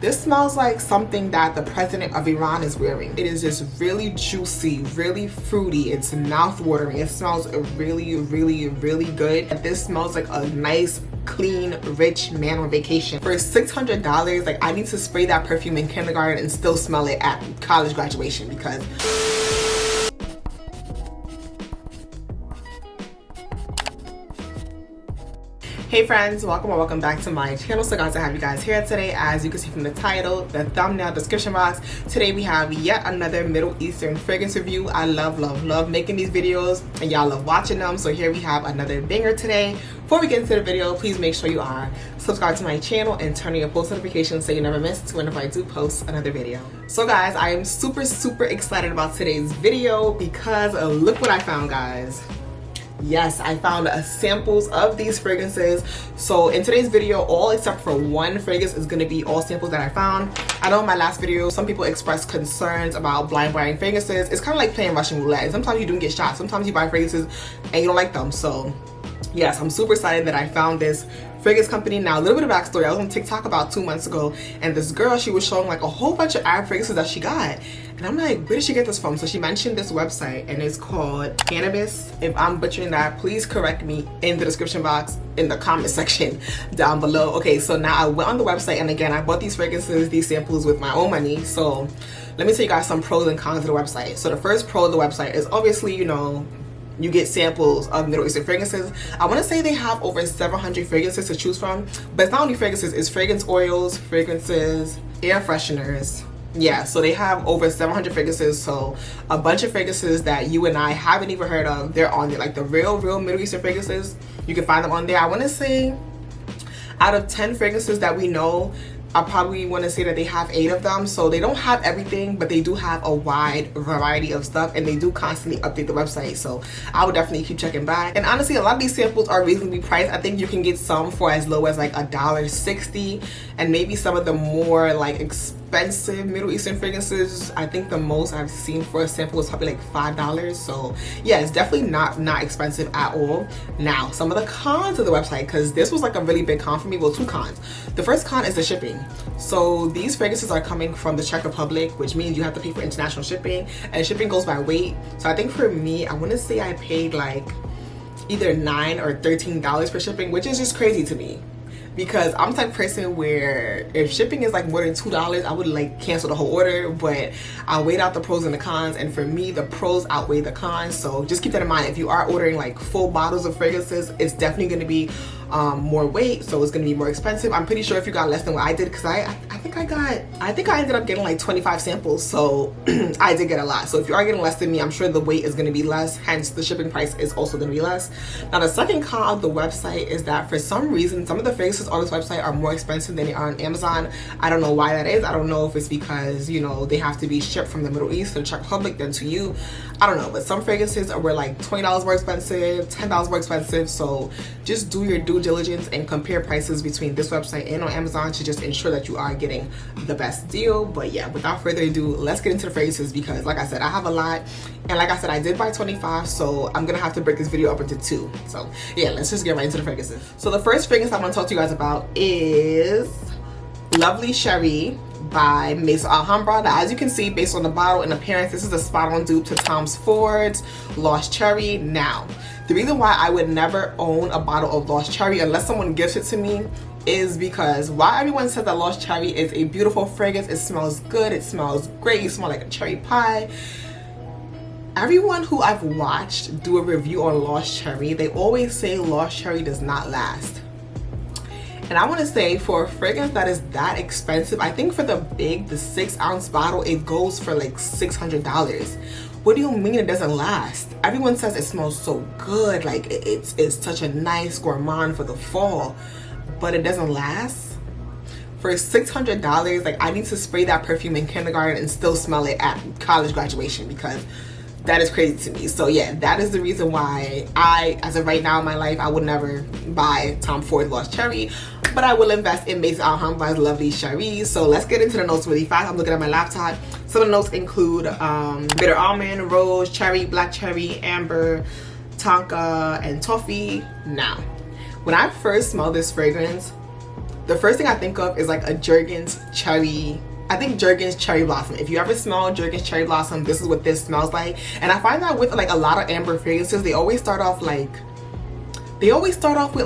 This smells like something that the president of Iran is wearing. It is just really juicy, really fruity. It's mouth-watering. It smells really, really, really good. This smells like a nice, clean, rich man on vacation. For $600, like, I need to spray that perfume in kindergarten and still smell it at college graduation because hey friends, welcome or welcome back to my channel. So glad to have you guys here today. As you can see from the title, the thumbnail, description box, today we have yet another Middle Eastern fragrance review. I love making these videos and y'all love watching them, so here we have another banger today. Before we get into the video, please make sure you are subscribed to my channel and turn on your post notifications so you never miss whenever I do post another video. So guys, I am super excited about today's video because look what I found, guys. Yes, I found samples of these fragrances. So in today's video, all except for one fragrance is going to be all samples that I found. I know in my last video, some people expressed concerns about blind buying fragrances. It's kind of like playing Russian roulette. Sometimes you do get shot. Sometimes you buy fragrances and you don't like them. So yes, I'm super excited that I found this fragrance company. Now, a little bit of backstory. I was on TikTok about 2 months ago, and this girl, she was showing like a whole bunch of Arab fragrances that she got. And I'm like, where did she get this from? So she mentioned this website, and it's called Cannabis. If I'm butchering that, please correct me in the description box, in the comment section down below. Okay, so now I went on the website, and again, I bought these fragrances, these samples with my own money. So let me tell you guys some pros and cons of the website. So the first pro of the website is obviously, you know, you get samples of Middle Eastern fragrances. I want to say they have over 700 fragrances to choose from, but it's not only fragrances, it's fragrance oils, fragrances, air fresheners. Yeah, so they have over 700 fragrances, so a bunch of fragrances that you and I haven't even heard of, they're on there. Like the real Middle Eastern fragrances, you can find them on there. I want to say out of 10 fragrances that we know, I probably want to say that they have 8 of them. So they don't have everything, but they do have a wide variety of stuff, and they do constantly update the website. So I would definitely keep checking back. And honestly, a lot of these samples are reasonably priced. I think you can get some for as low as like $1.60, and maybe some of the more like expensive Middle Eastern fragrances, I think the most I've seen for a sample was probably like $5. So yeah, it's definitely not expensive at all. Now, some of the cons of the website, because this was like a really big con for me. Well, 2 cons. The first con is the shipping. So these fragrances are coming from the Czech Republic, which means you have to pay for international shipping, and shipping goes by weight. So I think for me, I want to say I paid like either $9 or $13 for shipping, which is just crazy to me, because I'm the type of person where if shipping is like more than $2, I would like cancel the whole order. But I weighed out the pros and the cons, and for me, the pros outweigh the cons. So just keep that in mind. If you are ordering like full bottles of fragrances, it's definitely going to be more weight, so it's going to be more expensive. I'm pretty sure if you got less than what I did, because I think I ended up getting like 25 samples, so I did get a lot. So if you are getting less than me, I'm sure the weight is going to be less, hence the shipping price is also going to be less. Now, the second con of the website is that for some reason, some of the fragrances on this website are more expensive than they are on Amazon. I don't know why that is. I don't know if it's because, you know, they have to be shipped from the Middle East to the Czech Republic then to you. I don't know, but some fragrances were like $20 more expensive, $10 more expensive. So just do your due diligence and compare prices between this website and on Amazon to just ensure that you are getting the best deal. But yeah, without further ado, let's get into the fragrances, because like I said, I have a lot, and like I said, I did buy 25, so I'm gonna have to break this video up into 2. So yeah, let's just get right into the fragrances. So the first fragrance I want to talk to you guys about is Lovely Cherie by Maison AlHambria. Now, as you can see, based on the bottle and appearance, this is a spot-on dupe to Tom Ford's Lost Cherry. Now, the reason why I would never own a bottle of Lost Cherry unless someone gives it to me is because while everyone says that Lost Cherry is a beautiful fragrance, it smells good, it smells great, you smell like a cherry pie, everyone who I've watched do a review on Lost Cherry, they always say Lost Cherry does not last. And I want to say, for a fragrance that is that expensive, I think for the 6-ounce bottle, it goes for like $600. What do you mean it doesn't last? Everyone says it smells so good, like it's such a nice gourmand for the fall, but it doesn't last? For $600, like I need to spray that perfume in kindergarten and still smell it at college graduation, because that is crazy to me. So yeah, that is the reason why I, as of right now in my life, I would never buy Tom Ford Lost Cherry, but I will invest in Maison AlHambria's Lovely Cherie. So let's get into the notes really fast. I'm looking at my laptop. Some of the notes include bitter almond, rose, cherry, black cherry, amber, tonka, and toffee. Now, when I first smelled this fragrance, the first thing I think of is like a Jergens cherry. I think Jergens cherry blossom. If you ever smell Jergens cherry blossom, this is what this smells like. And I find that with like a lot of amber fragrances, they always start off with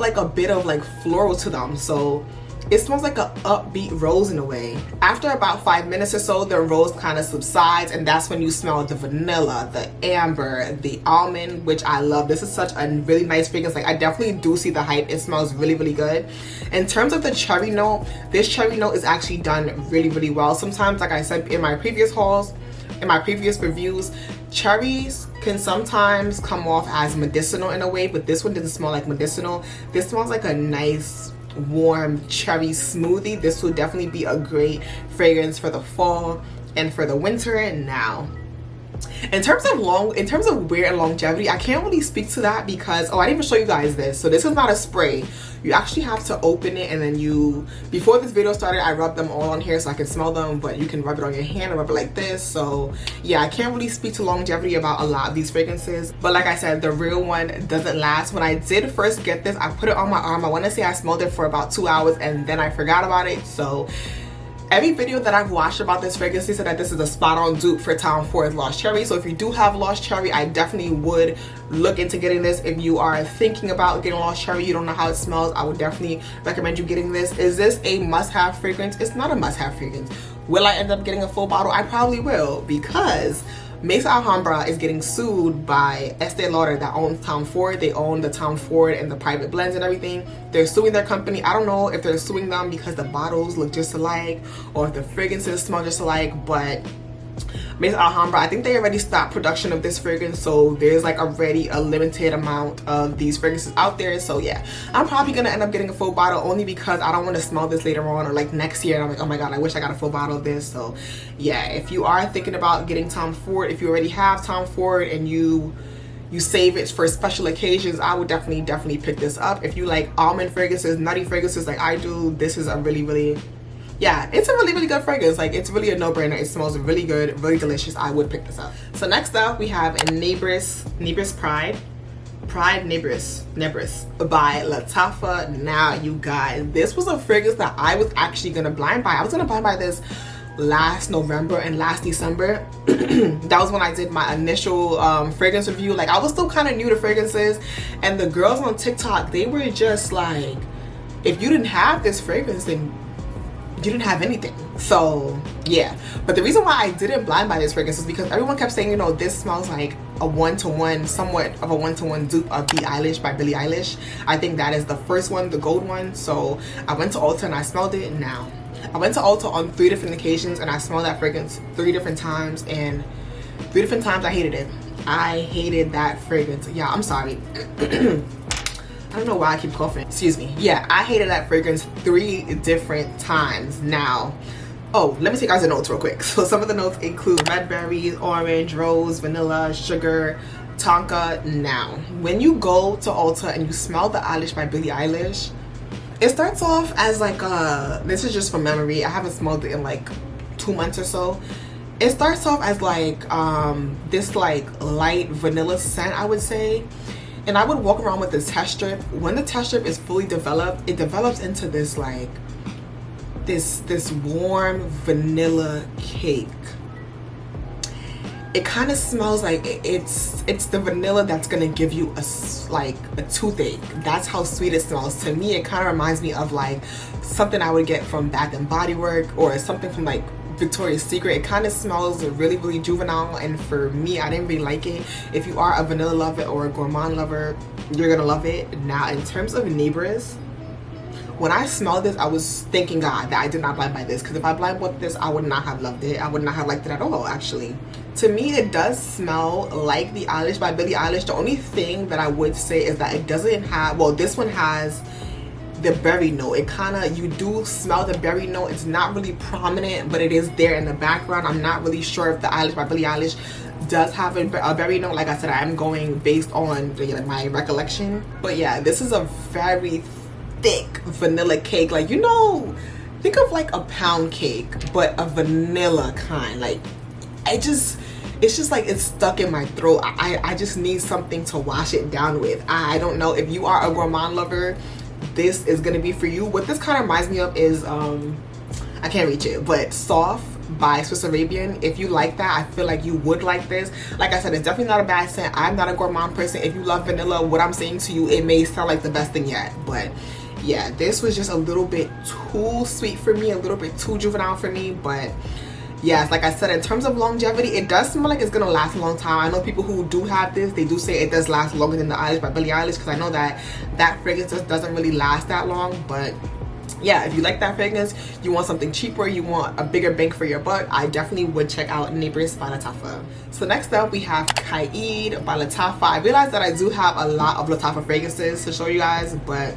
like a bit of like floral to them. So it smells like an upbeat rose in a way. After about 5 minutes or so, the rose kind of subsides, and that's when you smell the vanilla, the amber, the almond, which I love. This is such a really nice fragrance. Like, I definitely do see the hype. It smells really, really good. In terms of the cherry note, this cherry note is actually done really, really well. Sometimes, like I said in my previous hauls, in my previous reviews, cherries can sometimes come off as medicinal in a way, but this one doesn't smell like medicinal. This smells like a nice warm cherry smoothie. This will definitely be a great fragrance for the fall and for the winter. Now, in terms of wear and longevity, I can't really speak to that because, oh, I didn't even show you guys this. So this is not a spray. You actually have to open it, and then before this video started, I rubbed them all on here so I can smell them, but you can rub it on your hand and rub it like this. So yeah, I can't really speak to longevity about a lot of these fragrances, but like I said, the real one doesn't last. When I did first get this, I put it on my arm. I want to say I smelled it for about 2 hours, and then I forgot about it. So every video that I've watched about this fragrance said that this is a spot-on dupe for Tom Ford's Lost Cherry. So if you do have Lost Cherry, I definitely would look into getting this. If you are thinking about getting Lost Cherry, you don't know how it smells, I would definitely recommend you getting this. Is this a must-have fragrance? It's not a must-have fragrance. Will I end up getting a full bottle? I probably will, because Maison AlHambria is getting sued by Estee Lauder that owns Tom Ford. They own the Tom Ford and the private blends and everything. They're suing their company. I don't know if they're suing them because the bottles look just alike or if the fragrances smell just alike, but Maison AlHambria, I think they already stopped production of this fragrance, so there's like already a limited amount of these fragrances out there. So yeah, I'm probably gonna end up getting a full bottle only because I don't want to smell this later on or like next year and I'm like, oh my god, I wish I got a full bottle of this. So yeah, if you are thinking about getting Tom Ford, if you already have Tom Ford and you save it for special occasions, I would definitely pick this up. If you like almond fragrances, nutty fragrances like I do, this is a really yeah, it's a really good fragrance. Like, it's really a no-brainer. It smells really good, really delicious. I would pick this up. So next up we have Nebras Pride Nebras by Lattafa. Now you guys, this was a fragrance that I was actually gonna blind buy. I was gonna blind buy this last November and last December. That was when I did my initial fragrance review. Like, I was still kind of new to fragrances, and the girls on TikTok, they were just like, if you didn't have this fragrance, then you didn't have anything. So yeah, but the reason why I didn't blind buy this fragrance is because everyone kept saying, you know, this smells like a one-to-one, somewhat of a one-to-one dupe of Be Eilish by Billie Eilish. I think that is the first one, the gold one. So I went to Ulta and I smelled it. Now I went to Ulta on 3 different occasions and I smelled that fragrance 3 different times, and 3 different times I hated it. I hated that fragrance. Yeah, I'm sorry. I don't know why I keep coughing. Excuse me. Yeah, I hated that fragrance 3 different times. Now, oh, let me take you guys the notes real quick. So some of the notes include red berries, orange, rose, vanilla, sugar, tonka. Now, when you go to Ulta and you smell the Eilish by Billie Eilish, it starts off as like this is just from memory. I haven't smelled it in like 2 months or so. It starts off as like this like light vanilla scent, I would say. And I would walk around with this test strip. When the test strip is fully developed, it develops into this like this warm vanilla cake. It kind of smells like it's the vanilla that's gonna give you a toothache. That's how sweet it smells. To me, it kind of reminds me of like something I would get from Bath and Body Works or something from like Victoria's Secret. It kind of smells really juvenile, and for me, I didn't really like it. If you are a vanilla lover or a gourmand lover, you're gonna love it. Now, in terms of Nebras, when I smelled this, I was thanking God that I did not blind buy this, because if I blind bought this, I would not have loved it. I would not have liked it at all, actually. To me, it does smell like the Eilish by Billie Eilish. The only thing that I would say is that it doesn't have, well, this one has the berry note. It kind of, you do smell the berry note. It's not really prominent, but it is there in the background. I'm not really sure if the Eilish by Billie Eilish does have a berry note. Like I said, I am going based on my recollection. But yeah, this is a very thick vanilla cake. Like, you know, think of like a pound cake, but a vanilla kind. Like, it's just like it's stuck in my throat. I just need something to wash it down with. I don't know if you are a gourmand lover, this is gonna be for you. What this kind of reminds me of is I can't reach it, but Soft by Swiss Arabian. If you like that, I feel like you would like this. Like I said, it's definitely not a bad scent. I'm not a gourmand person. If you love vanilla, what I'm saying to you, it may sound like the best thing yet, but yeah, this was just a little bit too sweet for me, a little bit too juvenile for me. But yes, like I said, in terms of longevity, it does smell like it's gonna last a long time. I know people who do have this, they do say it does last longer than the Eilish by Billie Eilish, because I know that that fragrance just doesn't really last that long. But yeah, if you like that fragrance, you want something cheaper, you want a bigger bang for your buck, I definitely would check out Nebras by Lattafa. So next up we have Qaa'ed by Lattafa. I realized that I do have a lot of Lattafa fragrances to show you guys, but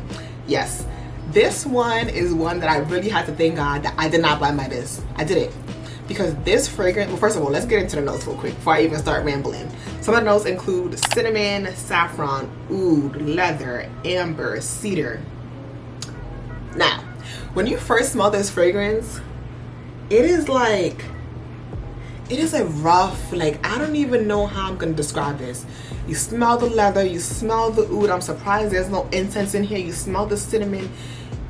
yes, this one is one that I really had to thank God that I did not blind buy this. I didn't. Because this fragrance, well, first of all, let's get into the notes real quick before I even start rambling. Some of the notes include cinnamon, saffron, oud, leather, amber, cedar. Now, when you first smell this fragrance, it is a rough, like, I don't even know how I'm gonna describe this. You smell the leather, you smell the oud. I'm surprised there's no incense in here. You smell the cinnamon.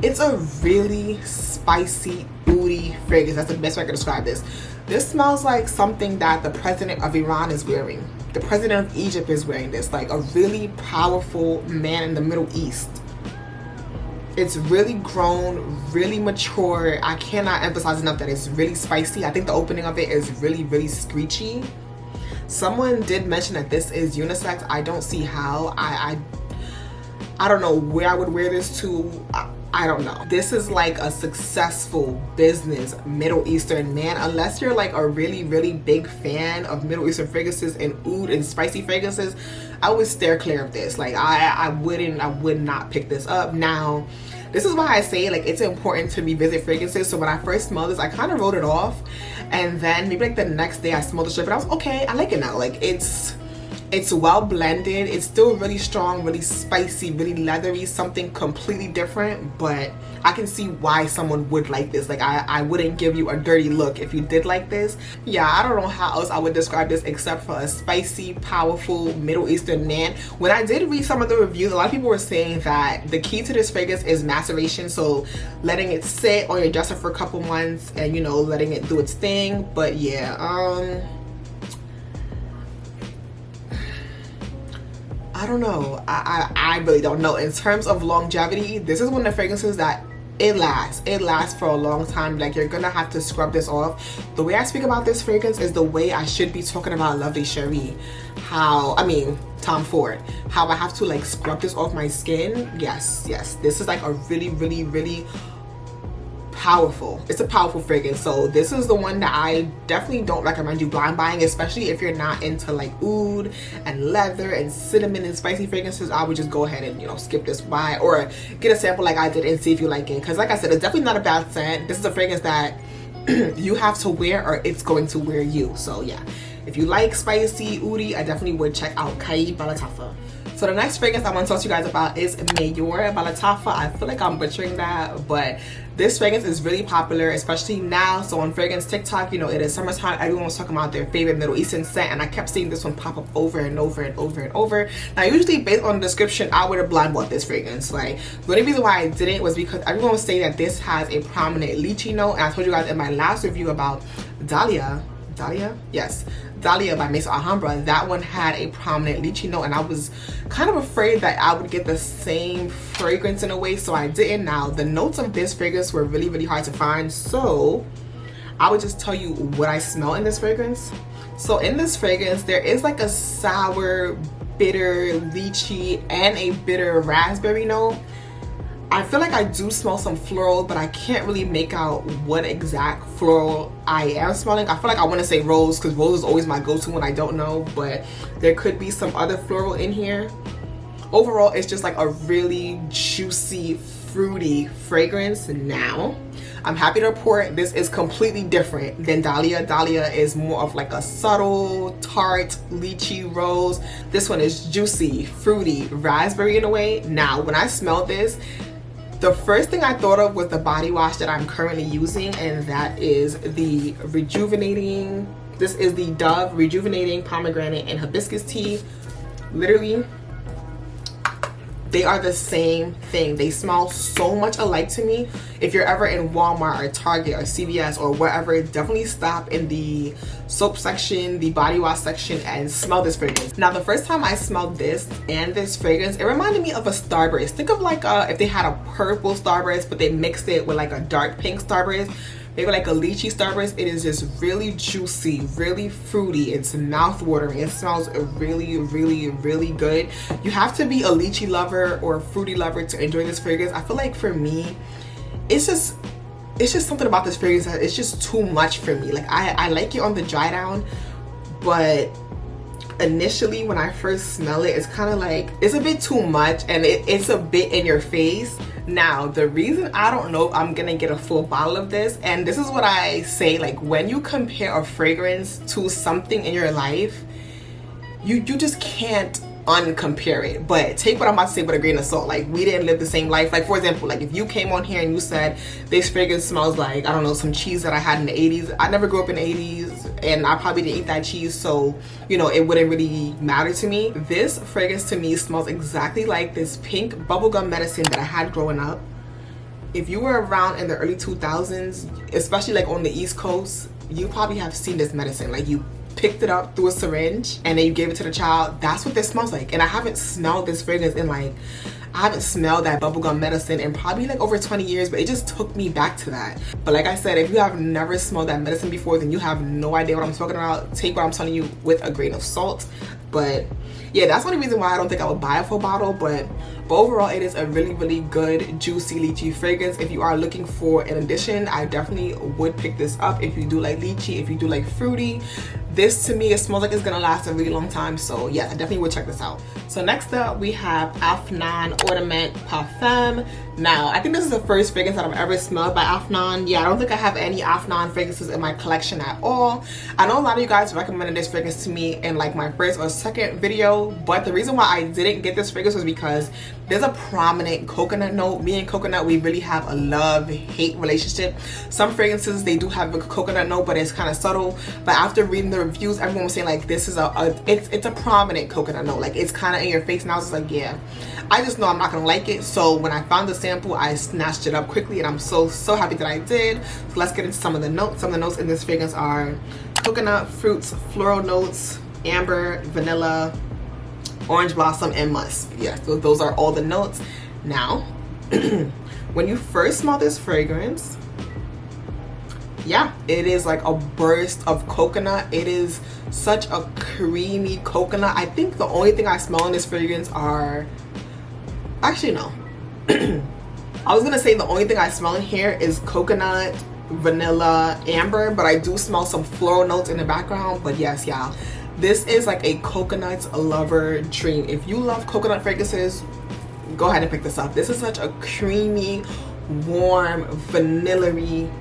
It's a really spicy, oudy fragrance. That's the best way I can describe this. This smells like something that the president of Iran is wearing. The president of Egypt is wearing this. Like a really powerful man in the Middle East. It's really grown, really mature. I cannot emphasize enough that it's really spicy. I think the opening of it is really, really screechy. Someone did mention that this is unisex. I don't see how. I don't know where I would wear this to. I don't know. This is like a successful business Middle Eastern man. Unless you're like a really, really big fan of Middle Eastern fragrances and oud and spicy fragrances, I would steer clear of this. Like I would not pick this up. Now, this is why I say like it's important to revisit fragrances. So when I first smelled this, I kind of wrote it off, and then maybe like the next day I smelled the strip and I was okay, I like it now. Like it's well blended. It's still really strong, really spicy, really leathery, something completely different, but I can see why someone would like this. Like I wouldn't give you a dirty look if you did like this. Yeah, I don't know how else I would describe this except for a spicy, powerful Middle Eastern man. When I did read some of the reviews, a lot of people were saying that the key to this fragrance is maceration, so letting it sit on your dresser for a couple months and, you know, letting it do its thing. But yeah, I don't know. I really don't know. In terms of longevity, this is one of the fragrances that it lasts for a long time. Like you're gonna have to scrub this off. The way I speak about this fragrance is the way I should be talking about lovely Cherie. Tom Ford. How I have to like scrub this off my skin. Yes, this is like a really, really, really powerful. It's a powerful fragrance. So this is the one that I definitely don't recommend you blind buying, especially if you're not into like oud and leather and cinnamon and spicy fragrances. I would just go ahead and, you know, skip this by, or get a sample like I did and see if you like it, because like I said, it's definitely not a bad scent. This is a fragrance that you have to wear or it's going to wear you. So yeah, if you like spicy, oudy, I definitely would check out Qaa'ed by Lattafa. So the next fragrance I want to talk to you guys about is Mayora by Lattafa. I feel like I'm butchering that, but this fragrance is really popular, especially now. So on fragrance TikTok, you know, it is summertime. Everyone was talking about their favorite Middle Eastern scent, and I kept seeing this one pop up over and over and over and over. Now, usually based on the description, I would have blind bought this fragrance. Like, the only reason why I didn't was because everyone was saying that this has a prominent lychee note, and I told you guys in my last review about Dahlia, yes, Dahlia by Maison AlHambria, that one had a prominent lychee note, and I was kind of afraid that I would get the same fragrance in a way, so I didn't. Now, the notes of this fragrance were really, really hard to find, so I would just tell you what I smell in this fragrance. So in this fragrance, there is like a sour, bitter lychee and a bitter raspberry note. I feel like I do smell some floral, but I can't really make out what exact floral I am smelling. I feel like I want to say rose, because rose is always my go-to when I don't know, but there could be some other floral in here. Overall, it's just like a really juicy, fruity fragrance. Now, I'm happy to report this is completely different than Dahlia. Dahlia is more of like a subtle, tart, lychee rose. This one is juicy, fruity, raspberry in a way. Now, when I smelled this, the first thing I thought of was the body wash that I'm currently using, and that is the rejuvenating, this is the Dove Rejuvenating Pomegranate and Hibiscus Tea. Literally, they are the same thing. They smell so much alike to me. If you're ever in Walmart or Target or CVS or wherever, definitely stop in the soap section, the body wash section, and smell this fragrance. Now, the first time I smelled this and this fragrance, it reminded me of a Starburst. Think of like if they had a purple Starburst but they mixed it with like a dark pink Starburst, maybe like a lychee Starburst. It is just really juicy, really fruity. It's mouth-watering. It smells really, really, really good. You have to be a lychee lover or a fruity lover to enjoy this fragrance. I feel like for me, it's just something about this fragrance that it's just too much for me. Like I like it on the dry down, but initially when I first smell it, it's kind of like it's a bit too much and it's a bit in your face. Now, the reason I don't know if I'm gonna get a full bottle of this, and this is what I say, like when you compare a fragrance to something in your life, you just can't uncompare it. But take what I'm about to say with a grain of salt. Like, we didn't live the same life. Like, for example, like if you came on here and you said this fragrance smells like, I don't know, some cheese that I had in the 80s. I never grew up in the 80s and I probably didn't eat that cheese, so you know, it wouldn't really matter to me. This fragrance to me smells exactly like this pink bubblegum medicine that I had growing up. If you were around in the early 2000s, especially like on the East Coast, you probably have seen this medicine. Like, you picked it up through a syringe and then you gave it to the child. That's what this smells like. And I haven't smelled this fragrance in like, I haven't smelled that bubblegum medicine in probably like over 20 years, but it just took me back to that. But like I said, if you have never smelled that medicine before, then you have no idea what I'm talking about. Take what I'm telling you with a grain of salt. But yeah, that's the only reason why I don't think I would buy a full bottle. But overall, it is a really, really good, juicy lychee fragrance. If you are looking for an addition, I definitely would pick this up. If you do like lychee, if you do like fruity, this to me, it smells like it's gonna last a really long time. So yeah, I definitely would check this out. So next up, we have Afnan Ornament Parfum. Now, I think this is the first fragrance that I've ever smelled by Afnan. Yeah, I don't think I have any Afnan fragrances in my collection at all. I know a lot of you guys recommended this fragrance to me in like my first or second video, but the reason why I didn't get this fragrance was because there's a prominent coconut note. Me and coconut, we really have a love-hate relationship. Some fragrances, they do have a coconut note, but it's kind of subtle. But after reading the reviews, everyone was saying like this is it's a prominent coconut note. Like, it's kind of in your face, and I was just like, yeah, I just know I'm not gonna like it. So when I found the sample, I snatched it up quickly, and I'm so happy that I did. So let's get into some of the notes. Some of the notes in this fragrance are coconut, fruits, floral notes, amber, vanilla, orange blossom, and musk. Yeah, so those are all the notes. Now, when you first smell this fragrance, yeah, it is like a burst of coconut. It is such a creamy coconut. I think the only thing I smell in this fragrance are, actually no, I was gonna say the only thing I smell in here is coconut, vanilla, amber, but I do smell some floral notes in the background. But yes, y'all, this is like a coconut lover dream. If you love coconut fragrances, go ahead and pick this up. This is such a creamy, warm, vanilla-y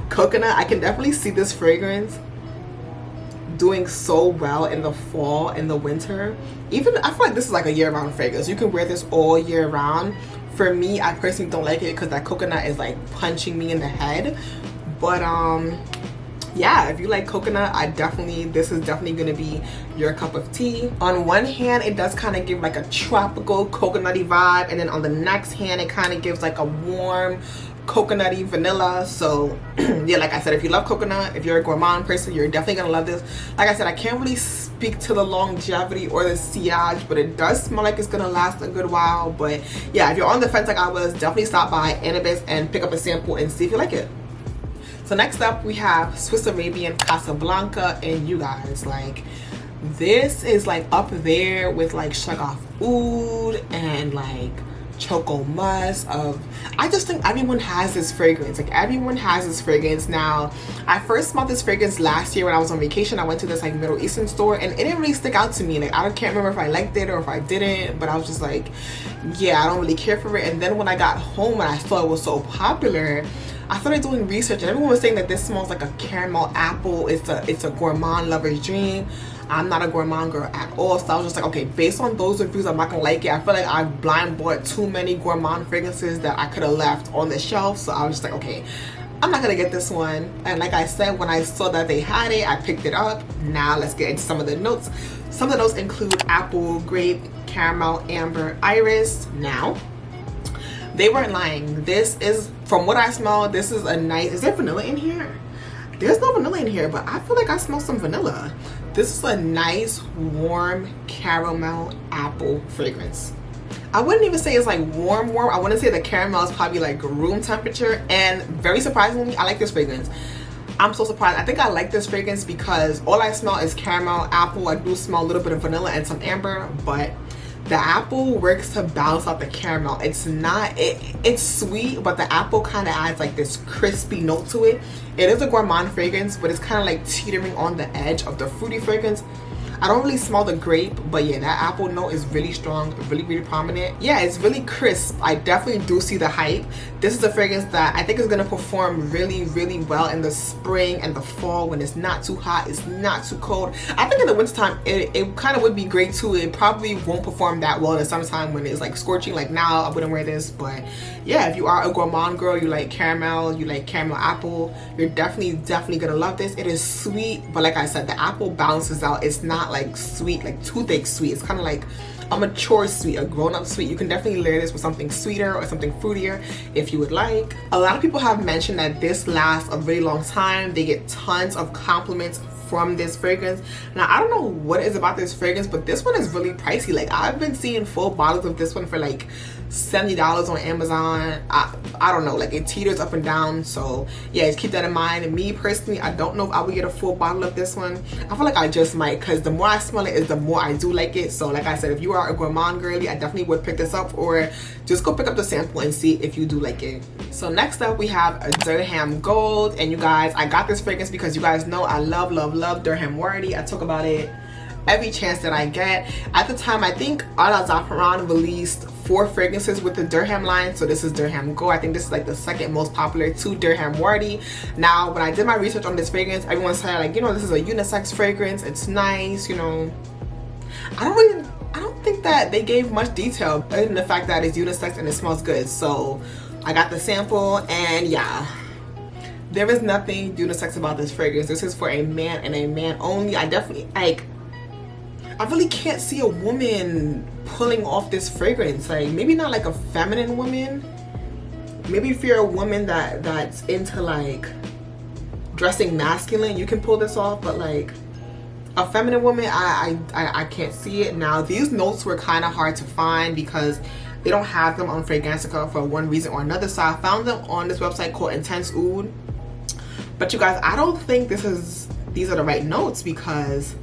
coconut. I can definitely see this fragrance doing so well in the fall, in the winter. Even, I feel like this is like a year-round fragrance. You can wear this all year round. For me, I personally don't like it because that coconut is like punching me in the head. But yeah, if you like coconut, this is definitely gonna be your cup of tea. On one hand, it does kind of give like a tropical coconutty vibe, and then on the next hand, it kind of gives like a warm coconutty vanilla. So yeah, like I said, if you love coconut, if you're a gourmand person, you're definitely gonna love this. Like I said, I can't really speak to the longevity or the sillage, but it does smell like it's gonna last a good while. But yeah, if you're on the fence like I was, definitely stop by Nebras and pick up a sample and see if you like it. So next up, we have Swiss Arabian Casablanca, and you guys, like, this is like up there with like Shagaf Oud and like Choco Musk. I just think everyone has this fragrance. Like, everyone has this fragrance. Now, I first smelled this fragrance last year when I was on vacation. I went to this like Middle Eastern store, and it didn't really stick out to me. Like, I can't remember if I liked it or if I didn't, but I was just like, yeah, I don't really care for it. And then when I got home and I saw it was so popular, I started doing research, and everyone was saying that this smells like a caramel apple. It's a gourmand lover's dream. I'm not a gourmand girl at all, so I was just like, okay, based on those reviews, I'm not gonna like it. I feel like I blind bought too many gourmand fragrances that I could have left on the shelf, so I was just like, okay, I'm not gonna get this one. And like I said, when I saw that they had it, I picked it up. Now let's get into some of the notes. Some of the notes include apple, grape, Caramel Amber Iris. Now, they weren't lying. This is, from what I smell, this is a nice, is there vanilla in here? There's no vanilla in here, but I feel like I smell some vanilla. This is a nice, warm caramel apple fragrance. I wouldn't even say it's like warm. I wouldn't say the caramel is probably like room temperature. And very surprisingly, I like this fragrance. I'm so surprised. I think I like this fragrance because all I smell is caramel, apple. I do smell a little bit of vanilla and some amber, but the apple works to balance out the caramel. It's not, it's sweet, but the apple kind of adds like this crispy note to it. It is a gourmand fragrance, but it's kind of like teetering on the edge of the fruity fragrance. I don't really smell the grape, but yeah, that apple note is really strong, really prominent. Yeah, it's really crisp. I definitely do see the hype. This is a fragrance that I think is gonna perform really well in the spring and the fall when it's not too hot, it's not too cold. I think in the wintertime, it kind of would be great too. It probably won't perform that well in the summertime when it's like scorching. Like now, I wouldn't wear this, but yeah, if you are a gourmand girl, you like caramel, you like caramel apple, you're definitely gonna love this. It is sweet, but like I said, the apple balances out. It's not like sweet, like toothache sweet. It's kind of like a mature sweet, a grown-up sweet. You can definitely layer this with something sweeter or something fruitier if you would like. A lot of people have mentioned that this lasts a really long time. They get tons of compliments from this fragrance. Now, I don't know what it is about this fragrance, but this one is really pricey. Like, I've been seeing full bottles of this one for like $70 on Amazon. I don't know, like it teeters up and down. So yeah, just keep that in mind. And me personally, I don't know if I would get a full bottle of this one. I feel like I just might, because the more I smell it is the more I do like it. So like I said, if you are a gourmand girly, I definitely would pick this up, or just go pick up the sample and see if you do like it. So next up we have a Dirham Gold. And you guys, I got this fragrance because you guys know I love Dirham Wordy. I talk about it every chance that I get. At the time, I think Ard Al Zaafaran released 4 fragrances with the Dirham line. So this is Dirham Gold. I think this is like the second most popular to Dirham Wordy. Now, when I did my research on this fragrance, everyone said like, you know, this is a unisex fragrance. It's nice, you know. I don't think that they gave much detail other than the fact that it's unisex and it smells good. So I got the sample, and yeah, there is nothing unisex about this fragrance. This is for a man and a man only. I definitely, like, I really can't see a woman pulling off this fragrance. Like, maybe not like a feminine woman. Maybe if you're a woman that's into like dressing masculine, you can pull this off, but like a feminine woman, I can't see it. Now, these notes were kind of hard to find because they don't have them on Fragrantica for one reason or another. So I found them on this website called Intense Oud. But you guys, I don't think these are the right notes, because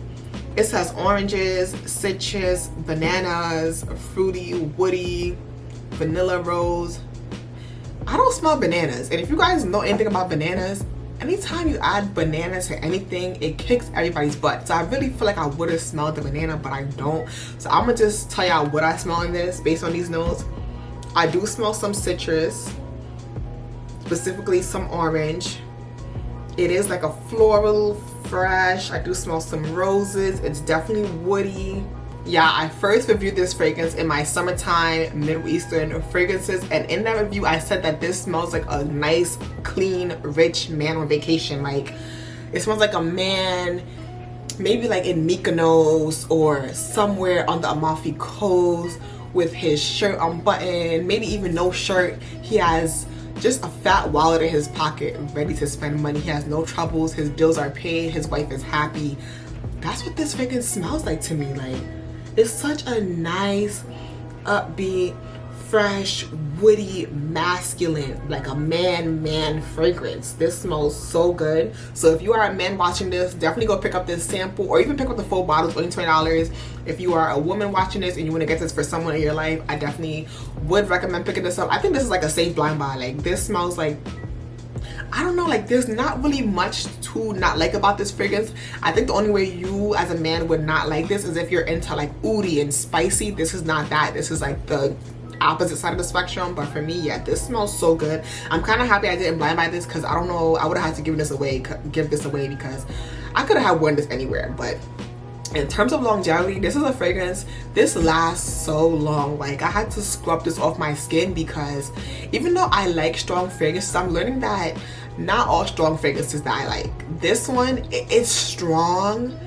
it says oranges, citrus, bananas, fruity, woody, vanilla rose. I don't smell bananas. And if you guys know anything about bananas, anytime you add bananas to anything, it kicks everybody's butt. So I really feel like I would have smelled the banana, but I don't. So I'm gonna just tell y'all what I smell in this based on these notes. I do smell some citrus, specifically some orange. It is like a floral, fresh. I do smell some roses. It's definitely woody. Yeah, I first reviewed this fragrance in my summertime Middle Eastern fragrances, and in that review I said that this smells like a nice, clean, rich man on vacation. Like, it smells like a man maybe like in Mykonos or somewhere on the Amalfi Coast with his shirt unbuttoned, maybe even no shirt. He has just a fat wallet in his pocket, ready to spend money. He has no troubles, his bills are paid, his wife is happy. That's what this fragrance smells like to me. Like, it's such a nice, upbeat, fresh, woody, masculine, like a man fragrance. This smells so good. So if you are a man watching this, definitely go pick up this sample, or even pick up the full bottles, only $20. If you are a woman watching this and you want to get this for someone in your life, I definitely would recommend picking this up. I think this is like a safe blind buy. Like, this smells like, I don't know, like there's not really much to not like about this fragrance. I think the only way you as a man would not like this is if you're into like oody and spicy. This is not that. This is like the opposite side of the spectrum. But for me, yeah, this smells so good. I'm kind of happy I didn't blind buy this, because I don't know, I would have had to give this away because I could have worn this anywhere. But in terms of longevity, this is a fragrance, this lasts so long. Like, I had to scrub this off my skin, because even though I like strong fragrances, I'm learning that not all strong fragrances that I like. This one, it's strong,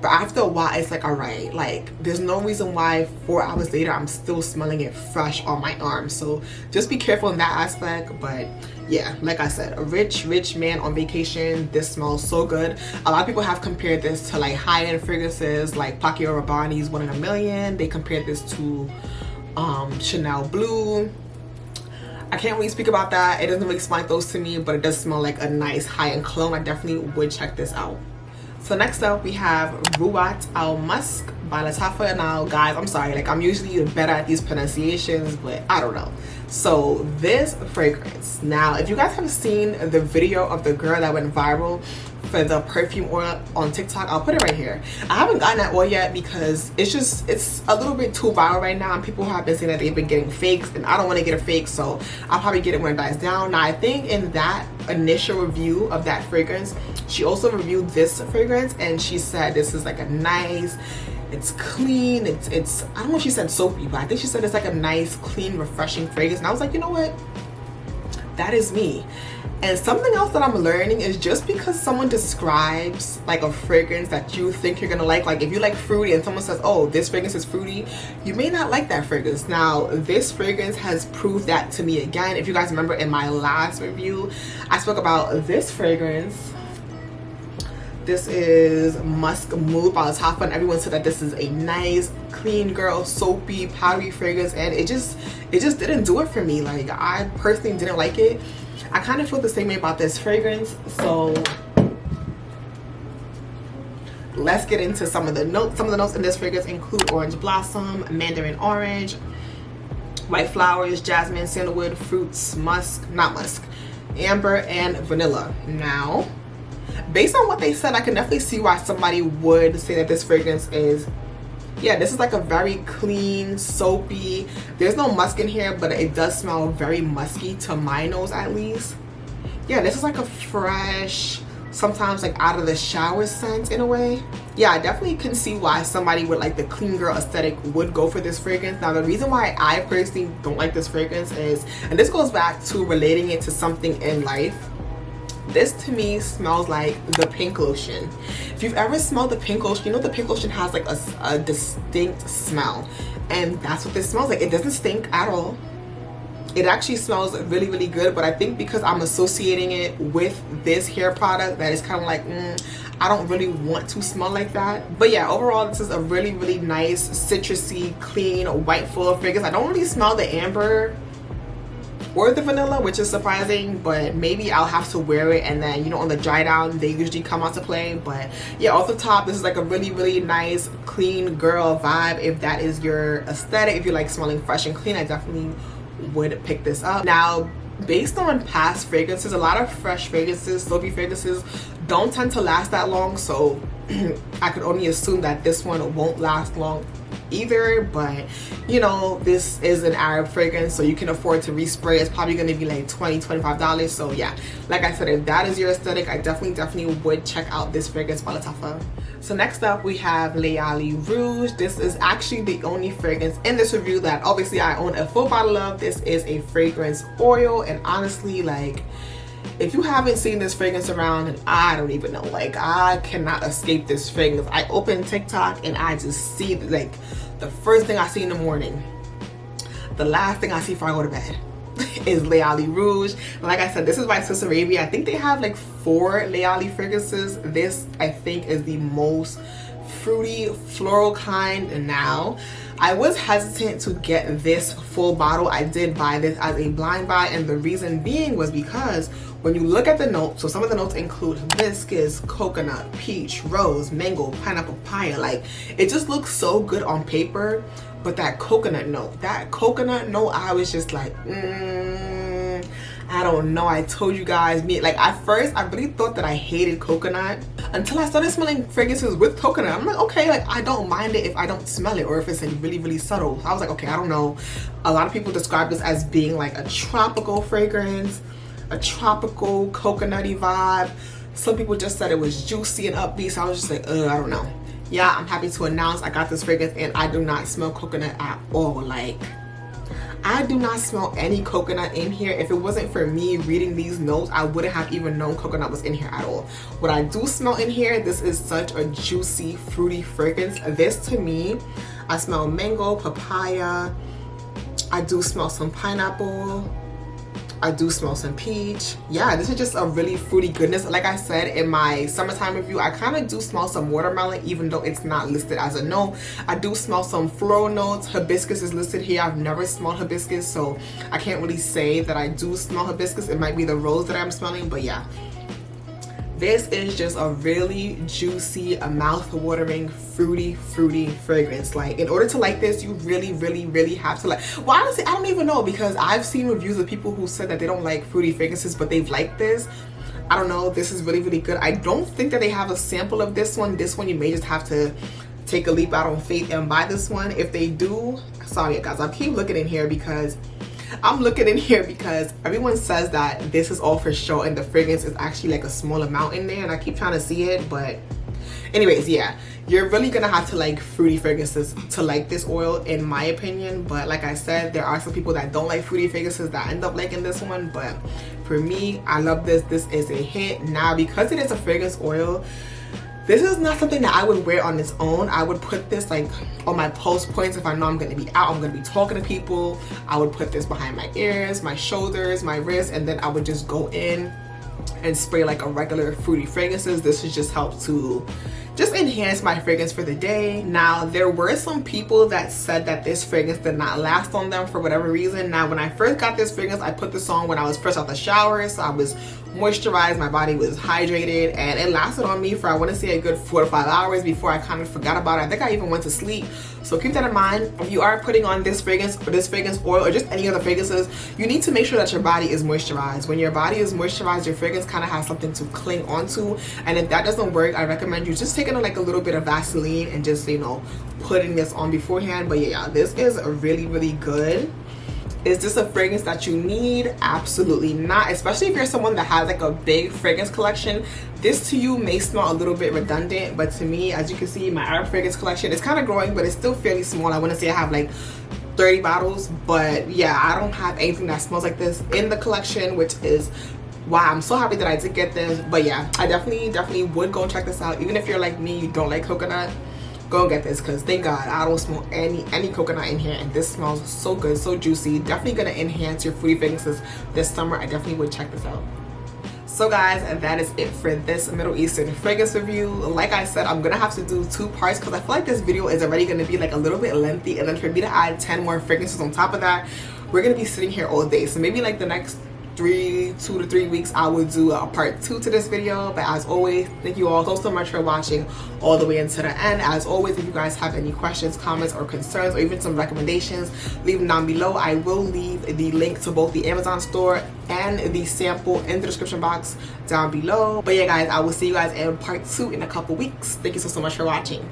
but after a while it's like, all right, like there's no reason why 4 hours later I'm still smelling it fresh on my arm. So just be careful in that aspect. But yeah, like I said, a rich man on vacation, this smells so good. A lot of people have compared this to like high-end fragrances like Paco Rabanne's 1 in a Million. They compared this to Chanel Blue. I can't really speak about that. It doesn't really smell like those to me, but it does smell like a nice high-end cologne. I definitely would check this out. So next up we have Rouat Al Musk by Lattafa. Now guys, I'm sorry, like I'm usually better at these pronunciations, but I don't know. So this fragrance, now if you guys have seen the video of the girl that went viral for the perfume oil on TikTok, I'll put it right here. I haven't gotten that oil yet because it's a little bit too viral right now, and people have been saying that they've been getting fakes, and I don't want to get a fake, so I'll probably get it when it dies down. Now I think in that initial review of that fragrance, she also reviewed this fragrance, and she said this is like a nice, it's clean, it's I don't know if she said soapy, but I think she said it's like a nice, clean, refreshing fragrance. And I was like, you know what, that is me. And something else that I'm learning is just because someone describes like a fragrance that you think you're gonna like if you like fruity and someone says, oh, this fragrance is fruity, you may not like that fragrance. Now this fragrance has proved that to me again. If you guys remember in my last review, I spoke about this fragrance. This is Musk Mood by Latafa, and everyone said that this is a nice, clean girl, soapy, powdery fragrance, and it just didn't do it for me. Like I personally didn't like it. I kind of feel the same way about this fragrance. So let's get into some of the notes. Some of the notes in this fragrance include orange blossom, mandarin orange, white flowers, jasmine, sandalwood, fruits, amber, and vanilla. Now, based on what they said, I can definitely see why somebody would say that this fragrance is, yeah, this is like a very clean, soapy, there's no musk in here, but it does smell very musky to my nose at least. Yeah, this is like a fresh, sometimes like out of the shower scent in a way. Yeah, I definitely can see why somebody with like the clean girl aesthetic would go for this fragrance. Now the reason why I personally don't like this fragrance is, and this goes back to relating it to something in life, this to me smells like the pink lotion. If you've ever smelled the pink lotion, you know the pink lotion has like a distinct smell, and that's what this smells like. It doesn't stink at all. It actually smells really, really good, but I think because I'm associating it with this hair product, that is kind of like, I don't really want to smell like that. But yeah, overall this is a really, really nice, citrusy, clean, white full fragrance. I don't really smell the amber or the vanilla, which is surprising, but maybe I'll have to wear it, and then, you know, on the dry down they usually come out to play. But yeah, off the top, this is like a really, really nice, clean girl vibe. If that is your aesthetic, if you like smelling fresh and clean, I definitely would pick this up. Now, based on past fragrances, a lot of fresh fragrances, soapy fragrances, don't tend to last that long, so I could only assume that this one won't last long either. But you know, this is an Arab fragrance, so you can afford to respray. It's probably going to be like $20-$25. So yeah, like I said, if that is your aesthetic, I definitely would check out this fragrance by Latafa. So next up we have Leali Rouge. This is actually the only fragrance in this review that obviously I own a full bottle of. This is a fragrance oil, and honestly, like, if you haven't seen this fragrance around, I don't even know, like, I cannot escape this fragrance. I open TikTok and I just see, like, the first thing I see in the morning, the last thing I see before I go to bed is Leali Rouge. Like I said, this is by Swiss Arabia. I think they have like 4 Leali fragrances. This, I think, is the most fruity, floral kind. Now, I was hesitant to get this full bottle. I did buy this as a blind buy, and the reason being was because when you look at the notes, so some of the notes include hibiscus, coconut, peach, rose, mango, pineapple, papaya. Like, it just looks so good on paper, but that coconut note, I was just like, I don't know. I told you guys, like, at first I really thought that I hated coconut until I started smelling fragrances with coconut. I'm like, okay, like, I don't mind it if I don't smell it, or if it's like really, really subtle. So I was like, okay, I don't know. A lot of people describe this as being like a tropical fragrance, a tropical coconutty vibe. Some people just said it was juicy and upbeat, so I was just like, I don't know. Yeah, I'm happy to announce I got this fragrance and I do not smell coconut at all. Like, I do not smell any coconut in here. If it wasn't for me reading these notes, I wouldn't have even known coconut was in here at all. What I do smell in here, this is such a juicy, fruity fragrance. This to me, I smell mango, papaya. I do smell some pineapple. I do smell some peach. Yeah, this is just a really fruity goodness. Like I said in my summertime review, I kind of do smell some watermelon, even though it's not listed as a note. I do smell some floral notes. Hibiscus is listed here. I've never smelled hibiscus, so I can't really say that I do smell hibiscus. It might be the rose that I'm smelling, but yeah. This is just a really juicy, a mouth-watering, fruity fragrance. Like, in order to like this, you really have to like. Well, honestly, I don't even know, because I've seen reviews of people who said that they don't like fruity fragrances, but they've liked this. I don't know. This is really good. I don't think that they have a sample of this one. This one, you may just have to take a leap out on faith and buy this one. If they do, sorry guys, I keep looking in here because everyone says that this is all for show and the fragrance is actually like a small amount in there, and I keep trying to see it. But anyways, yeah, you're really gonna have to like fruity fragrances to like this oil, in my opinion. But like I said, there are some people that don't like fruity fragrances that end up liking this one, but for me, I love this. This is a hit. Now, because it is a fragrance oil, this is not something that I would wear on its own. I would put this like on my pulse points. If I know I'm going to be out, I'm going to be talking to people, I would put this behind my ears, my shoulders, my wrists, and then I would just go in and spray like a regular fruity fragrances. This has just helped to just enhance my fragrance for the day. Now, there were some people that said that this fragrance did not last on them for whatever reason. Now, when I first got this fragrance, I put this on when I was fresh out the shower, so I was moisturized, my body was hydrated, and it lasted on me for, I want to say, a good 4 to 5 hours before I kind of forgot about it. I think I even went to sleep. So keep that in mind. If you are putting on this fragrance or this fragrance oil or just any other fragrances, you need to make sure that your body is moisturized. When your body is moisturized, your fragrance kind of has something to cling onto, and if that doesn't work, I recommend you just taking like a little bit of Vaseline and just, you know, putting this on beforehand. But yeah, this is really good. Is this a fragrance that you need? Absolutely not, especially if you're someone that has like a big fragrance collection. This to you may smell a little bit redundant, but to me, as you can see, my Arab fragrance collection is kind of growing, but it's still fairly small. I want to say I have like 30 bottles, but yeah, I don't have anything that smells like this in the collection, which is why I'm so happy that I did get this. But yeah, I definitely would go and check this out. Even if you're like me, you don't like coconut, go and get this, because thank God I don't smell any coconut in here, and this smells so good, so juicy. Definitely gonna enhance your fruity fragrances this summer. I definitely would check this out. So guys, and that is it for this Middle Eastern fragrance review. Like I said, I'm gonna have to do 2 parts because I feel like this video is already gonna be like a little bit lengthy, and then for me to add 10 more fragrances on top of that, we're gonna be sitting here all day. So maybe like the next 2 to 3 weeks I will do a part 2 to this video. But as always, thank you all so much for watching all the way into the end. As always, if you guys have any questions, comments, or concerns, or even some recommendations, leave them down below. I will leave the link to both the Amazon store and the sample in the description box down below. But yeah guys, I will see you guys in part 2 in a couple weeks. Thank you so much for watching.